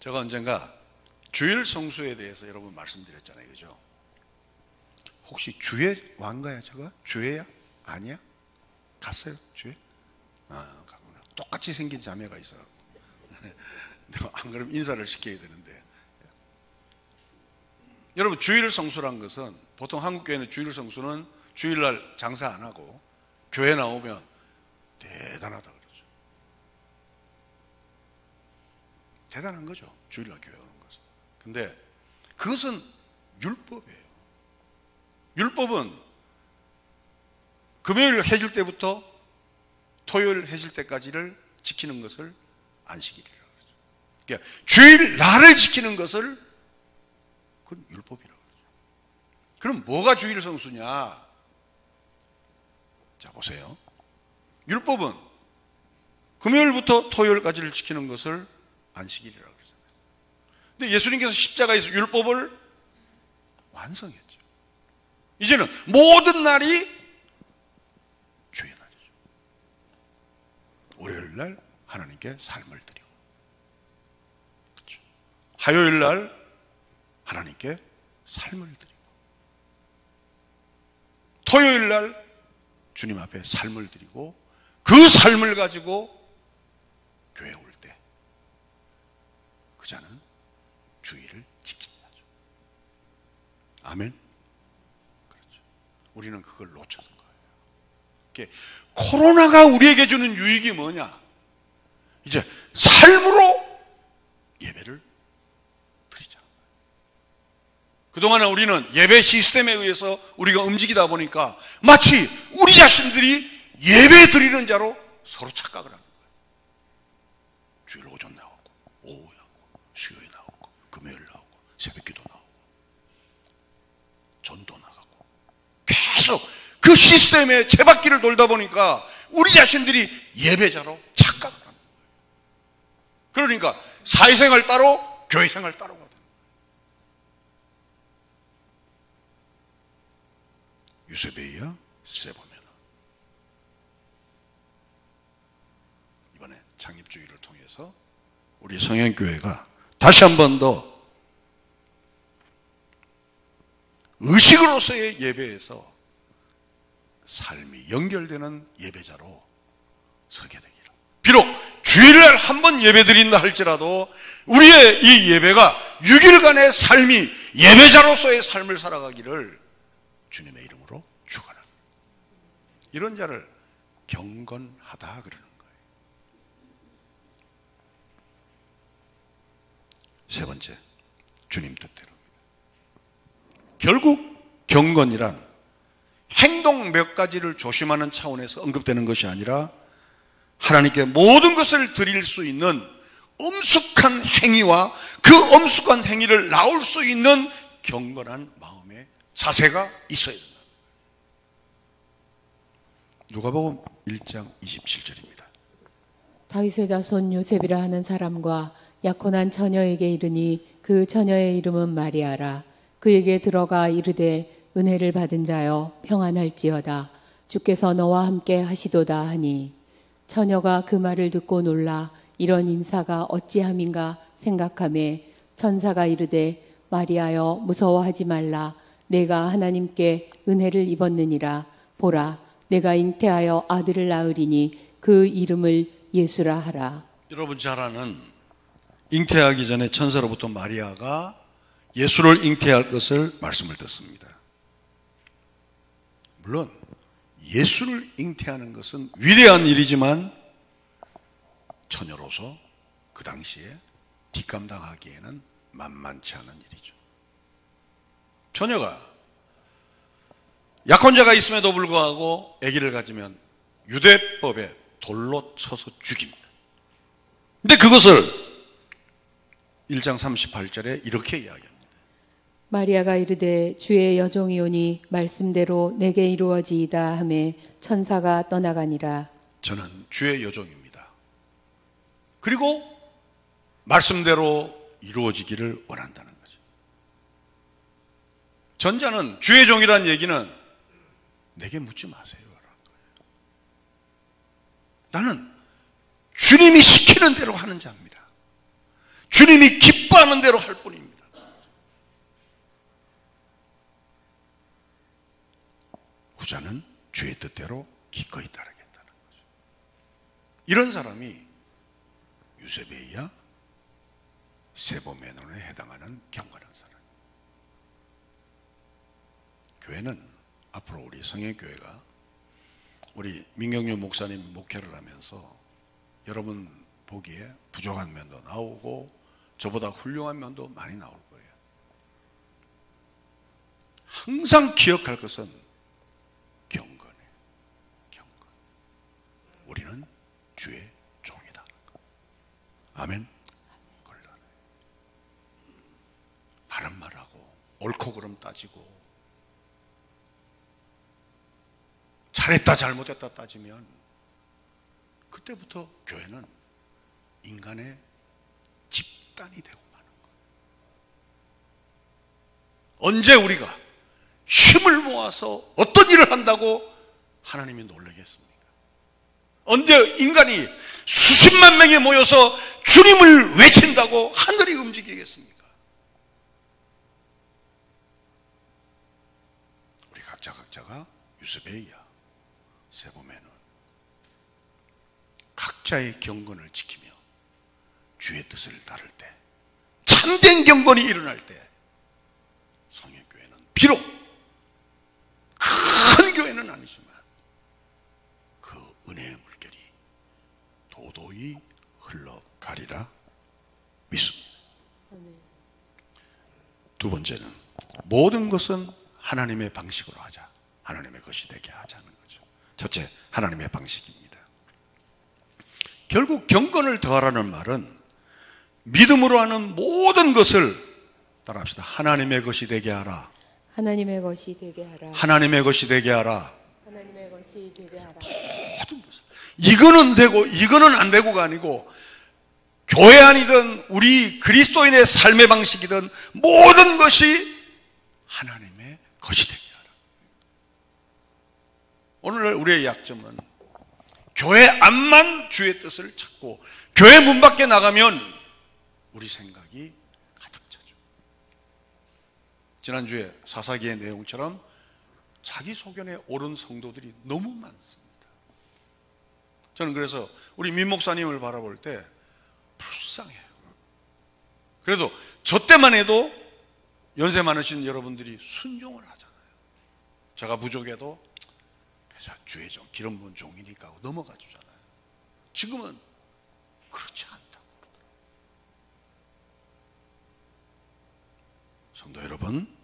제가 언젠가 주일 성수에 대해서 여러분 말씀드렸잖아요. 그죠? 혹시 주회 왕가야 제가? 주회야? 아니야? 갔어요? 주회? 가구나. 똑같이 생긴 자매가 있어요. 안 그러면 인사를 시켜야 되는데. 여러분 주일 성수란 것은 보통 한국 교회는 주일 성수는 주일날 장사 안 하고 교회 나오면 대단하다 그러죠. 대단한 거죠. 주일날 교회 오는 것은. 근데 그것은 율법이에요. 율법은 금요일 해질 때부터 토요일 해질 때까지를 지키는 것을 안식일이라고 그러죠. 그러니까 주일 날을 지키는 것을 그건 율법이라고 그러죠. 그럼 뭐가 주일 성수냐? 자 보세요. 율법은 금요일부터 토요일까지를 지키는 것을 안식일이라고 그러잖아요. 근데 예수님께서 십자가에서 율법을 완성했죠. 이제는 모든 날이 주의 날이죠. 월요일 날 하나님께 삶을 드리고, 그렇죠. 화요일 날 하나님께 삶을 드리고, 토요일 날 주님 앞에 삶을 드리고, 그 삶을 가지고 교회 올 때 그 자는 주의를 지킨다죠. 아멘. 그렇죠. 우리는 그걸 놓쳐서 거예요. 코로나가 우리에게 주는 유익이 뭐냐? 이제 삶으로 예배를 드리자. 그동안은 우리는 예배 시스템에 의해서 우리가 움직이다 보니까 마치 우리 자신들이 예배 드리는 자로 서로 착각을 하는 거예요. 주일 오전 나오고, 오후에 나오고, 수요일 나오고, 금요일 나오고, 새벽기도 나오고, 전도 나가고, 계속 그 시스템에 쳇바퀴를 돌다 보니까 우리 자신들이 예배자로 착각을 하는 거예요. 그러니까 사회생활 따로, 교회생활 따로가 되는 거예요. 유세베이야 세보면 이번에 창립주의를 통해서 우리 성현교회가 다시 한 번 더 의식으로서의 예배에서 삶이 연결되는 예배자로 서게 되기를. 비록 주일날 한 번 예배 드린다 할지라도 우리의 이 예배가 6일간의 삶이 예배자로서의 삶을 살아가기를 주님의 이름으로 축원합니다. 이런 자를 경건하다 그러는 거예요. 세 번째, 주님 뜻대로입니다. 결국 경건이란 행동 몇 가지를 조심하는 차원에서 언급되는 것이 아니라 하나님께 모든 것을 드릴 수 있는 엄숙한 행위와 그 엄숙한 행위를 나올 수 있는 경건한 마음의 자세가 있어야 된다. 누가복음 1장 27절입니다. 다윗의 자손 요셉이라 하는 사람과 약혼한 처녀에게 이르니 그 처녀의 이름은 마리아라. 그에게 들어가 이르되 은혜를 받은 자여 평안할지어다. 주께서 너와 함께 하시도다 하니 처녀가 그 말을 듣고 놀라 이런 인사가 어찌함인가 생각하매 천사가 이르되 마리아여 무서워하지 말라. 내가 하나님께 은혜를 입었느니라. 보라 내가 잉태하여 아들을 낳으리니 그 이름을 예수라 하라. 여러분 잘 아는 잉태하기 전에 천사로부터 마리아가 예수를 잉태할 것을 말씀을 듣습니다. 물론 예수를 잉태하는 것은 위대한 일이지만 처녀로서 그 당시에 뒷감당하기에는 만만치 않은 일이죠. 처녀가 약혼자가 있음에도 불구하고 아기를 가지면 유대법에 돌로 쳐서 죽입니다. 근데 그것을 1장 38절에 이렇게 이야기합니다. 마리아가 이르되 주의 여종이오니 말씀대로 내게 이루어지이다 하매 천사가 떠나가니라. 저는 주의 여종입니다. 그리고 말씀대로 이루어지기를 원한다는 거죠. 전자는 주의 종이라는 얘기는 내게 묻지 마세요. 나는 주님이 시키는 대로 하는 자입니다. 주님이 기뻐하는 대로 할 뿐입니다. 후자는 주의 뜻대로 기꺼이 따르겠다는 거죠. 이런 사람이 유세베이야 세보메논에 해당하는 경건한 사람. 교회는 앞으로 우리 성행교회가 우리 민경유 목사님 목회를 하면서 여러분 보기에 부족한 면도 나오고 저보다 훌륭한 면도 많이 나올 거예요. 항상 기억할 것은 경건이에요. 경건. 우리는 주의 종이다. 아멘. 바른 말하고 옳고 그름 따지고 잘했다 잘못했다 따지면 그때부터 교회는 인간의 집단이 되고 마는 거예요. 언제 우리가 힘을 모아서 어떤 일을 한다고 하나님이 놀라겠습니까? 언제 인간이 수십만 명이 모여서 주님을 외친다고 하늘이 움직이겠습니까? 우리 각자가 유스베이야 세보면은 각자의 경건을 지키며 주의 뜻을 따를 때 참된 경건이 일어날 때 성령교회는 비록 큰 교회는 아니지만 그 은혜의 물결이 도도히 흘러가리라 믿습니다. 두 번째는 모든 것은 하나님의 방식으로 하자. 하나님의 것이 되게 하자는 거죠. 첫째, 하나님의 방식입니다. 결국 경건을 더하라는 말은 믿음으로 하는 모든 것을 따라합시다. 하나님의 것이 되게 하라. 하나님의 것이 되게 하라. 하나님의 것이 되게 하라. 하나님의 것이 되게 하라. 모든 것을. 이거는 되고 이거는 안 되고가 아니고 교회 안이든 우리 그리스도인의 삶의 방식이든 모든 것이 하나님의 것이 되게 하라. 오늘 우리의 약점은 교회 안만 주의 뜻을 찾고 교회 문 밖에 나가면 우리 생각이 가득 차죠. 지난주에 사사기의 내용처럼 자기 소견에 옳은 성도들이 너무 많습니다. 저는 그래서 우리 민 목사님을 바라볼 때 불쌍해요. 그래도 저 때만 해도 연세 많으신 여러분들이 순종을 하잖아요. 제가 부족해도 주의 종, 기름 부은 종이니까 하고 넘어가 주잖아요. 지금은 그렇지 않다고. 성도 여러분,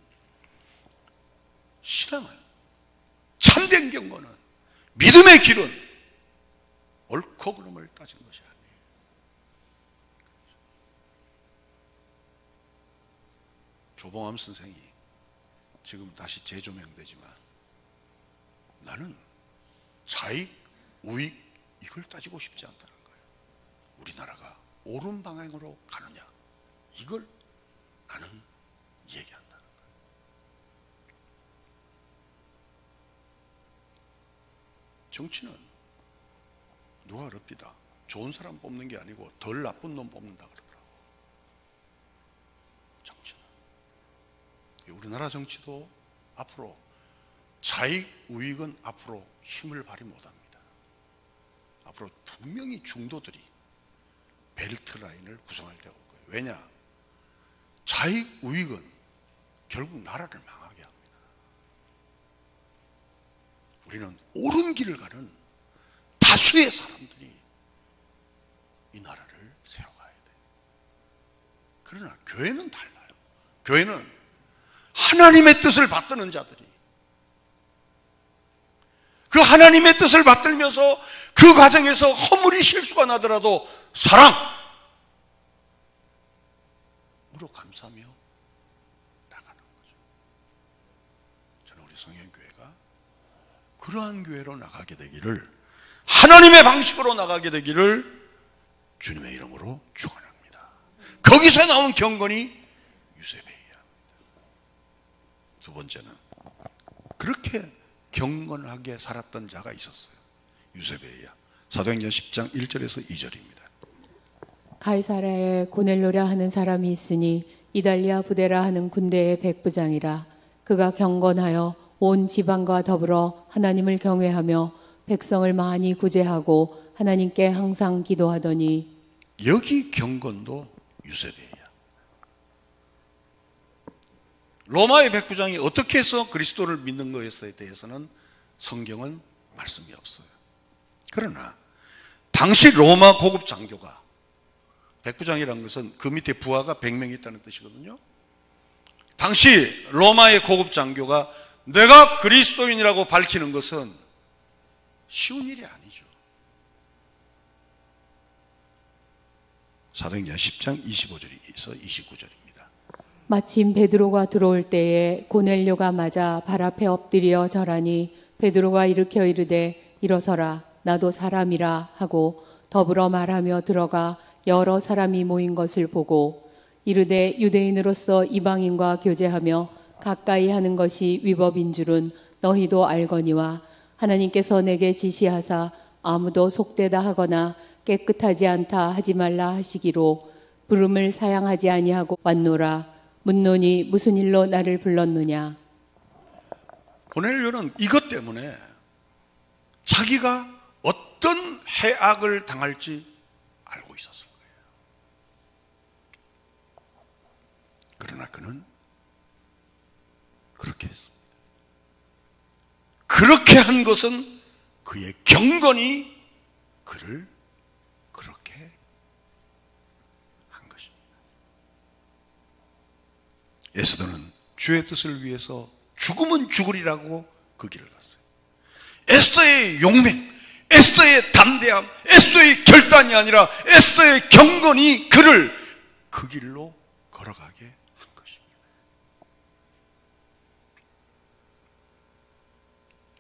신앙은 참된 경건은 믿음의 길은 옳고 그름을 따지는 것이 아니에요. 조봉암 선생이 지금 다시 재조명되지만 나는 사익, 우익 이걸 따지고 싶지 않다는 거예요. 우리나라가 옳은 방향으로 가느냐 이걸 나는 얘기한다는 거예요. 정치는 누가 어렵디다. 좋은 사람 뽑는 게 아니고 덜 나쁜 놈 뽑는다 그러더라고. 정치는. 우리나라 정치도 앞으로 자익 우익은 앞으로 힘을 발휘 못합니다. 앞으로 분명히 중도들이 벨트 라인을 구성할 때가 올 거예요. 왜냐? 자익 우익은 결국 나라를 망하게 합니다. 우리는 옳은 길을 가는 다수의 사람들이 이 나라를 세워가야 돼요. 그러나 교회는 달라요. 교회는 하나님의 뜻을 받드는 자들이 그 하나님의 뜻을 받들면서 그 과정에서 허물이 실수가 나더라도 사랑으로 감싸며 나가는 거죠. 저는 우리 성현교회가 그러한 교회로 나가게 되기를, 하나님의 방식으로 나가게 되기를 주님의 이름으로 축원합니다. 거기서 나온 경건이 유세베이야. 두 번째는 그렇게 경건하게 살았던 자가 있었어요. 유세베이야. 사도행전 10장 1절에서 2절입니다. 가이사라에 고넬료라 하는 사람이 있으니 이달리아 부데라 하는 군대의 백부장이라. 그가 경건하여 온 지방과 더불어 하나님을 경외하며 백성을 많이 구제하고 하나님께 항상 기도하더니. 여기 경건도 유세베이야. 로마의 백부장이 어떻게 해서 그리스도를 믿는 것에 대해서는 성경은 말씀이 없어요. 그러나 당시 로마 고급 장교가, 백부장이라는 것은 그 밑에 부하가 100명 있다는 뜻이거든요. 당시 로마의 고급 장교가 내가 그리스도인이라고 밝히는 것은 쉬운 일이 아니죠. 사도행전 10장 25절에서 29절입니다. 마침 베드로가 들어올 때에 고넬료가 맞아 발 앞에 엎드려 절하니 베드로가 일으켜 이르되 일어서라 나도 사람이라 하고 더불어 말하며 들어가 여러 사람이 모인 것을 보고 이르되 유대인으로서 이방인과 교제하며 가까이 하는 것이 위법인 줄은 너희도 알거니와 하나님께서 내게 지시하사 아무도 속되다 하거나 깨끗하지 않다 하지 말라 하시기로 부름을 사양하지 아니하고 왔노라. 묻노니 무슨 일로 나를 불렀느냐. 고넬료는 이것 때문에 자기가 어떤 해악을 당할지 알고 있었을 거예요. 그러나 그는 그렇게 했습니다. 그렇게 한 것은 그의 경건이 그를 그렇게 한 것입니다. 에스더는 주의 뜻을 위해서 죽으면 죽으리라고 그 길을 갔어요. 에스더의 용맹, 에스더의 담대함, 에스더의 결단이 아니라 에스더의 경건이 그를 그 길로 걸어가게 한 것입니다.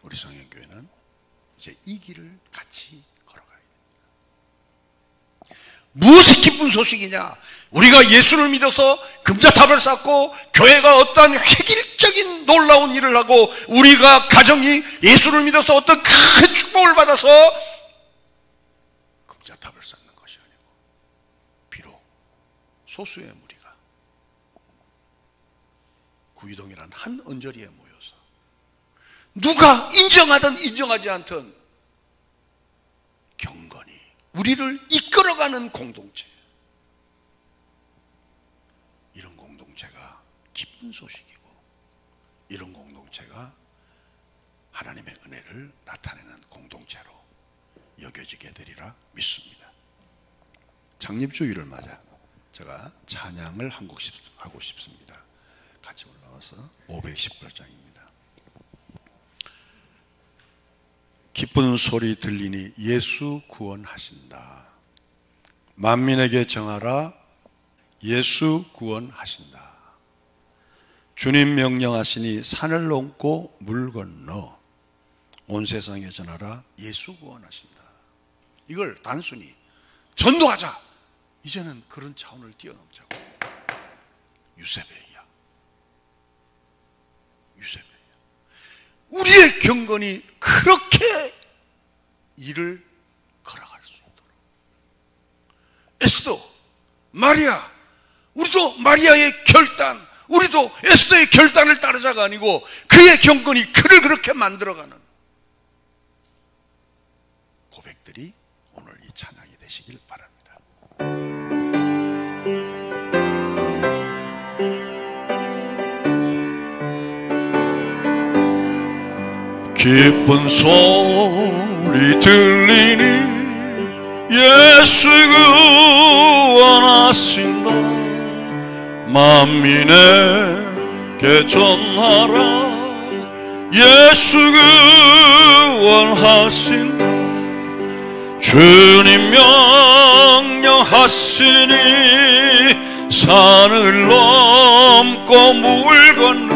우리 성현교회는 이제 이 길을 같이 걸어가야 됩니다. 무엇이 기쁜 소식이냐? 우리가 예수를 믿어서 금자탑을 쌓고 교회가 어떠한 획일적인 놀라운 일을 하고 우리가 가정이 예수를 믿어서 어떤 큰 축복을 받아서 금자탑을 쌓는 것이 아니고 비록 소수의 무리가 구이동이라는 한 언저리에 모여서 누가 인정하든 인정하지 않든 경건히 우리를 이끌어가는 공동체, 이런 공동체가 기쁜 소식이고 이런 공동체가 하나님의 은혜를 나타내는 공동체로 여겨지게 되리라 믿습니다. 창립주일을 맞아 제가 찬양을 한 곡 하고 싶습니다. 같이 올라와서 518장입니다. 기쁜 소리 들리니 예수 구원하신다. 만민에게 정하라. 예수 구원하신다. 주님 명령하시니 산을 넘고 물 건너 온 세상에 전하라. 예수 구원하신다. 이걸 단순히 전도하자, 이제는 그런 차원을 뛰어넘자고. 유세베이야. 유세베이야. 우리의 경건이 그렇게 일을 걸어갈 수 있도록. 에스더, 마리아, 우리도 마리아의 결단, 우리도 에스더의 결단을 따르자가 아니고 그의 경건이 그를 그렇게 만들어가는 고백들이 오늘 이 찬양이 되시길 바랍니다. 기쁜 소리 들리니 예수 구원하신다. 만민에게 전하라. 예수 구원하신다. 주님 명령하시니 산을 넘고 물 건너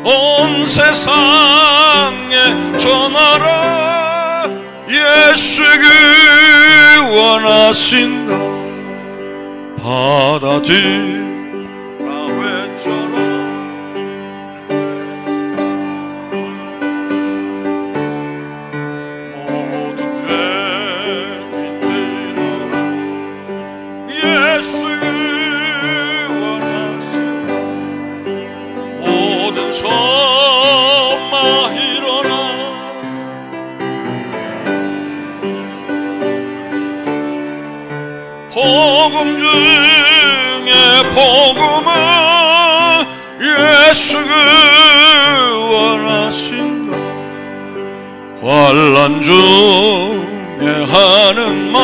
온 세상에 전하라. 예수 구원하신다. 받아들라 외쳐라. 모든 죄인들아 예수 구원하신다. 모든 선마 일어나. 복음 중에 복음은 예수 구원하신다. 환난 중에 하는 말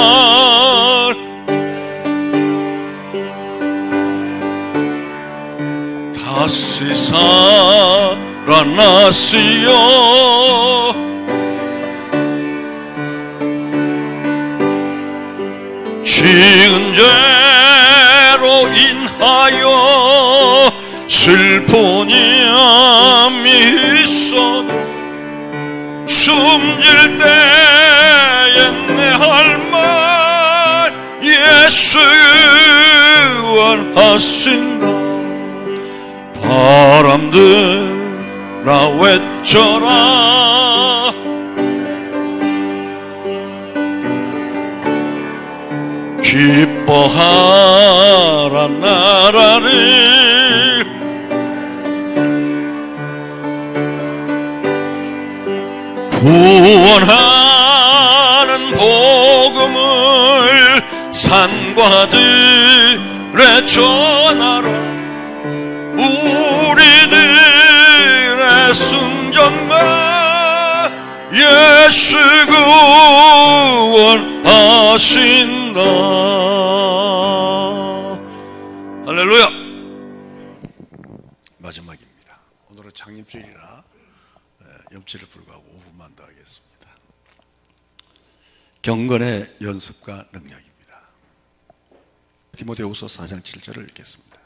다시 살아나시어. 지은 죄로 인하여 슬픔이 있어도 숨질 때에 내 할 말 예수 구원하신다. 바람들아 외쳐라. 기뻐하라 나라를. 구원하는 복음을 산과 들에 전하라. 우리들의 순전과 예수 구원하신다. 할렐루야. 마지막입니다. 오늘은 창립주일이라 염치를 불구하고 5분만 더 하겠습니다. 경건의 연습과 능력입니다. 디모데후서 4장 7절을 읽겠습니다.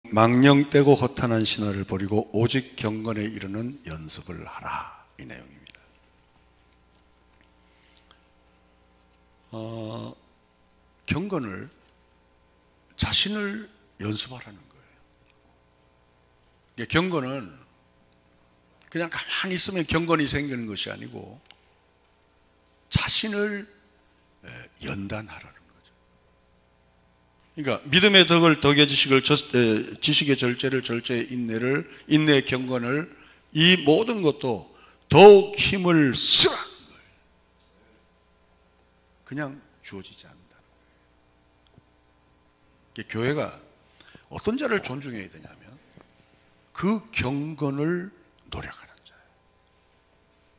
망령되고 허탄한 신화를 버리고 오직 경건에 이르는 연습을 하라. 이 내용입니다. 경건을 자신을 연습하라는 거예요. 경건은 그냥 가만히 있으면 경건이 생기는 것이 아니고 자신을 연단하라는 거죠. 그러니까 믿음의 덕을 덕의 지식을, 지식의 절제를, 절제의 인내를, 인내의 경건을, 이 모든 것도 더욱 힘을 쓰라는 거예요. 그냥 주어지지 않는다. 교회가 어떤 자를 존중해야 되냐면 그 경건을 노력하는 자예요.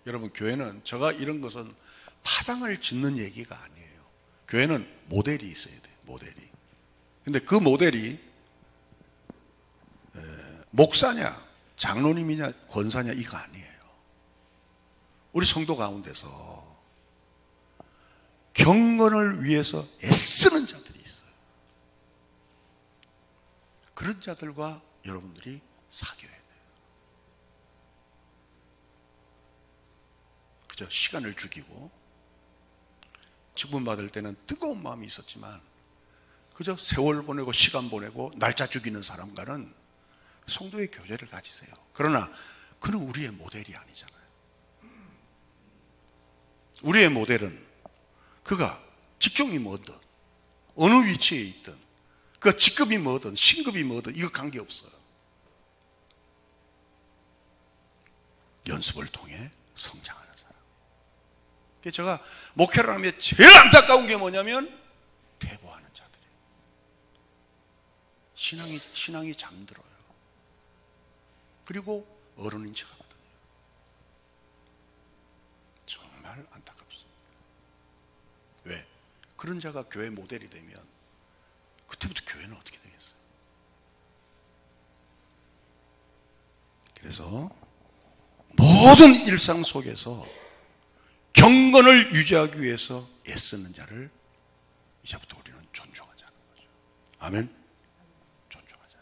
여러분, 교회는 제가 이런 것은 파당을 짓는 얘기가 아니에요. 교회는 모델이 있어야 돼요. 모델이. 근데 그 모델이 목사냐 장로님이냐 권사냐 이거 아니에요. 우리 성도 가운데서 경건을 위해서 애쓰는 자들이 있어요. 그런 자들과 여러분들이 사귀어야 돼요. 그저 시간을 죽이고 직분 받을 때는 뜨거운 마음이 있었지만 그저 세월 보내고 시간 보내고 날짜 죽이는 사람과는 성도의 교제를 가지세요. 그러나 그는 우리의 모델이 아니잖아요. 우리의 모델은 그가 직종이 뭐든 어느 위치에 있든 그 직급이 뭐든 신급이 뭐든 이거 관계없어요. 연습을 통해 성장하는 사람. 그래서 제가 목회를 하면 제일 안타까운 게 뭐냐면 퇴보하는 자들이에요. 신앙이 잠들어요. 그리고 어른인 척하거든요. 정말 안타깝습니다. 왜? 그런 자가 교회 모델이 되면 그때부터 교회는 어떻게 되겠어요? 그래서 모든 일상 속에서 경건을 유지하기 위해서 애쓰는 자를 이제부터 우리는 존중하자는 거죠. 아멘. 존중하자.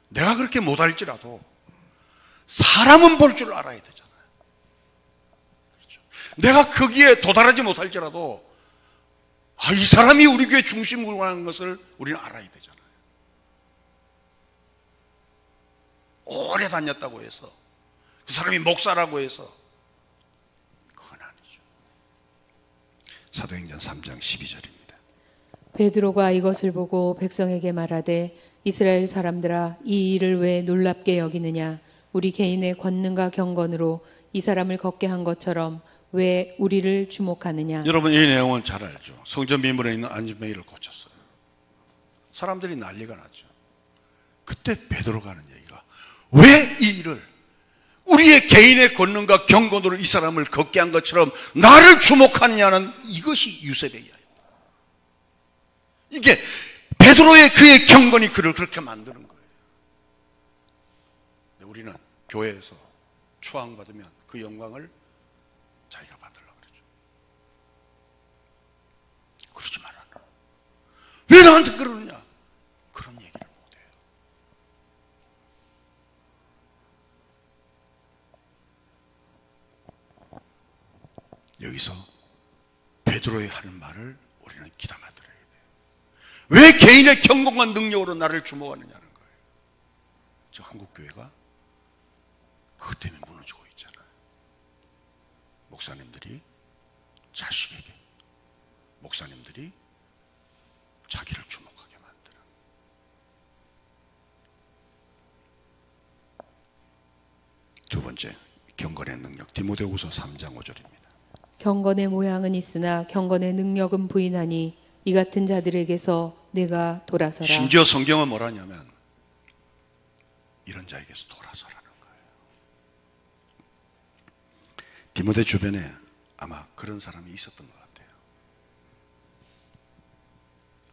내가 그렇게 못할지라도 사람은 볼 줄 알아야 되잖아요. 그렇죠. 내가 거기에 도달하지 못할지라도 이 사람이 우리 교회 중심으로 하는 것을 우리는 알아야 되잖아요. 오래 다녔다고 해서 그 사람이 목사라고 해서 그건 아니죠. 사도행전 3장 12절입니다. 베드로가 이것을 보고 백성에게 말하되 이스라엘 사람들아 이 일을 왜 놀랍게 여기느냐 우리 개인의 권능과 경건으로 이 사람을 걷게 한 것처럼 왜 우리를 주목하느냐. 여러분 이 내용은 잘 알죠. 성전 미문에 있는 안전뱅이를 고쳤어요. 사람들이 난리가 났죠. 그때 베드로가 하는 얘기가 왜 이 일을 우리의 개인의 권능과 경건으로 이 사람을 걷게 한 것처럼 나를 주목하느냐는 이것이 유세베이야. 이게 베드로의 그의 경건이 그를 그렇게 만드는 거예요. 우리는 교회에서 추앙받으면 그 영광을 자기가 받으려고 그러죠. 그러지 말아라. 왜 나한테 그러느냐? 그런 얘기를 못해요. 여기서 베드로의 하는 말을 우리는 귀담아 들어야 돼요. 왜 개인의 경건과 능력으로 나를 주목하느냐는 거예요. 저 한국 교회가 그것 때문에 무너지고 있잖아요. 목사님들이 자식에게, 목사님들이 자기를 주목하게 만드는. 두 번째, 경건의 능력. 디모데후서 3장 5절입니다. 경건의 모양은 있으나 경건의 능력은 부인하니 이 같은 자들에게서 내가 돌아서라. 심지어 성경은 뭐라냐면 이런 자에게서 돌아서라는 거예요. 디모데 주변에 아마 그런 사람이 있었던 것 같아요.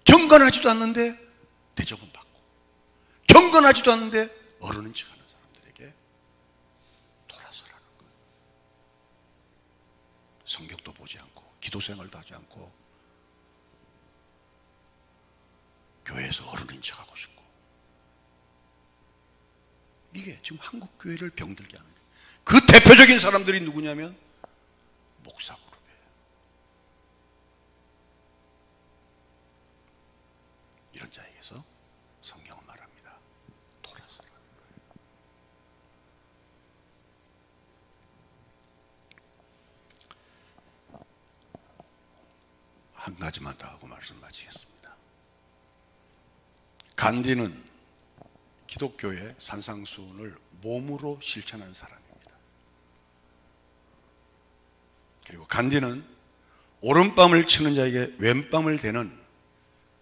경건하지도 않는데 대접은 받고, 경건하지도 않는데 어른인 척하는 사람들에게 돌아서라는 거예요. 성경도 보지 않고 기도 생활도 하지 않고 교회에서 어른인 척하고 싶고, 이게 지금 한국 교회를 병들게 하는 거예요. 그 대표적인 사람들이 누구냐면 목사 그룹이에요. 이런 자에게서 성경은 말합니다. 돌아서라는 거예요. 한 가지만 더 하고 말씀 마치겠습니다. 간디는 기독교의 산상수훈을 몸으로 실천한 사람입니다. 그리고 간디는 오른밤을 치는 자에게 왼밤을 대는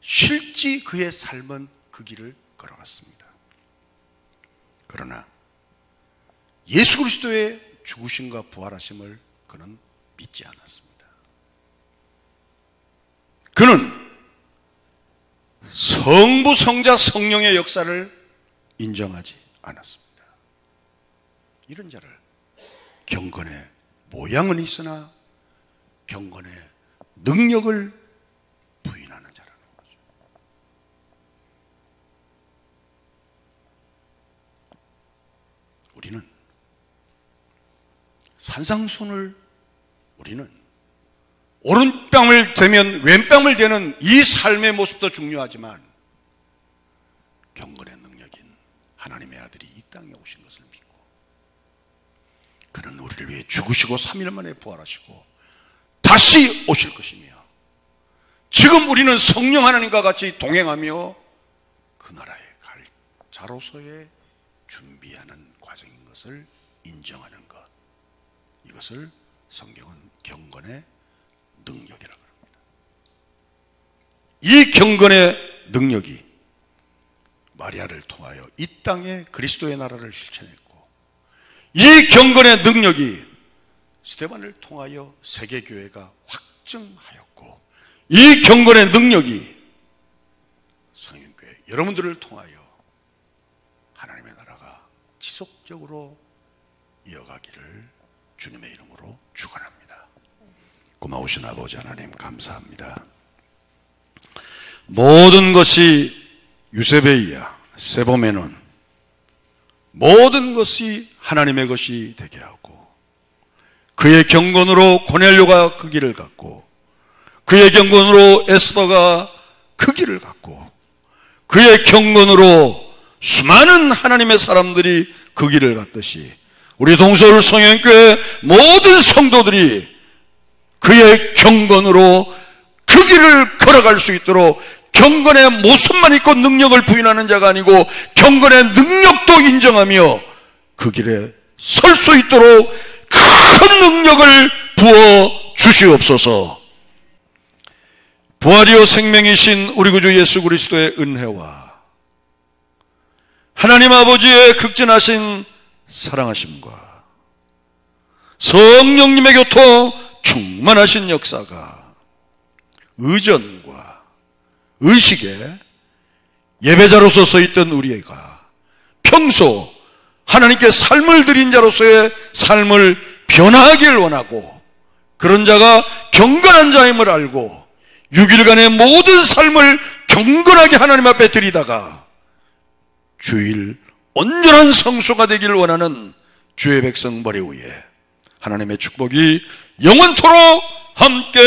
실지 그의 삶은 그 길을 걸어갔습니다. 그러나 예수 그리스도의 죽으심과 부활하심을 그는 믿지 않았습니다. 그는 성부, 성자, 성령의 역사를 인정하지 않았습니다. 이런 자를 경건의 모양은 있으나 경건의 능력을 부인하는 자라는 거죠. 우리는 산상순을 우리는 오른뺨을 대면 왼뺨을 대는 이 삶의 모습도 중요하지만 경건의 능력인 하나님의 아들이 이 땅에 오신 것을 믿고 그는 우리를 위해 죽으시고 3일 만에 부활하시고 다시 오실 것이며, 지금 우리는 성령 하나님과 같이 동행하며 그 나라에 갈 자로서의 준비하는 과정인 것을 인정하는 것, 이것을 성경은 경건의 능력이라고 합니다. 이 경건의 능력이 마리아를 통하여 이 땅에 그리스도의 나라를 실천했고, 이 경건의 능력이 스데반을 통하여 세계교회가 확증하였고, 이 경건의 능력이 성인교회 여러분들을 통하여 하나님의 나라가 지속적으로 이어가기를 주님의 이름으로 축원합니다. 고마우신 아버지 하나님 감사합니다. 모든 것이 유세베이야 세보면은 모든 것이 하나님의 것이 되게 하고, 그의 경건으로 고넬료가 그 길을 갔고, 그의 경건으로 에스더가 그 길을 갔고, 그의 경건으로 수많은 하나님의 사람들이 그 길을 갔듯이 우리 동서울 성현교회 모든 성도들이 그의 경건으로 그 길을 걸어갈 수 있도록 경건의 모습만 있고 능력을 부인하는 자가 아니고 경건의 능력도 인정하며 그 길에 설 수 있도록 큰 능력을 부어 주시옵소서. 부활이요 생명이신 우리 구주 예수 그리스도의 은혜와 하나님 아버지의 극진하신 사랑하심과 성령님의 교통 충만하신 역사가 의전과 의식에 예배자로서 서 있던 우리가 평소 하나님께 삶을 드린 자로서의 삶을 변화하길 원하고, 그런 자가 경건한 자임을 알고 6일간의 모든 삶을 경건하게 하나님 앞에 드리다가 주일 온전한 성수가 되기를 원하는 주의 백성 머리 위에 하나님의 축복이 영원토록 함께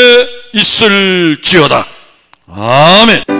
있을지어다. 아멘.